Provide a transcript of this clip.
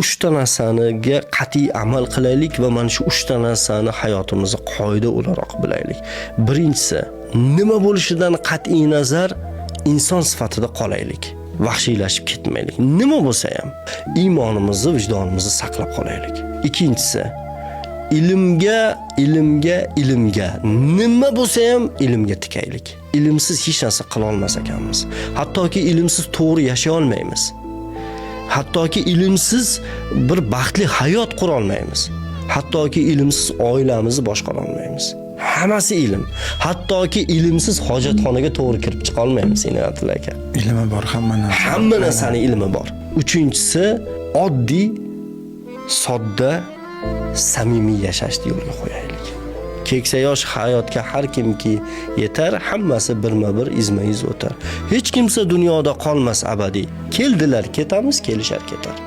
3 ta narsaniga qat'iy amal qilaylik va mana shu 3 ta narsani hayotimizda qoida o'laroq bilaylik. Birinchisi, nima bo'lishidan qat'iy nazar inson sifatida qolaylik. Vahshiylashib ketmaylik. Nima bo'lsa ham iymonimizni, vijdonimizni saqlab qolaylik. Ikkinchisi, ilmga nima bo'lsa ham ilmga tikaylik. Ilmsiz hech narsa qila olmas ekanmiz. Hattoki ilmsiz to'g'ri yashay olmaymiz. Hattoki ilmsiz bir baxtli hayot qura olmaymiz. Hattoki ilmsiz oilamizni boshqara olmaymiz. Hammasi ilm. Hattoki ilmsiz hojatxonaga to'g'ri kirib chiqa olmaymiz, Inoyatul aka. Ilmi bor hamma narsa. Hamma narsaning ilmi bor. Uchinchisi, oddiy, sodda, samimiy yashashni yo'lga qo'yaylik. Keksa yosh hayotga har kimki yetar, hammasi birma-bir izma-iz o'tar. Hech kimsa dunyoda qolmas abadiy. Keldilar, ketamiz, kelishar, ketar.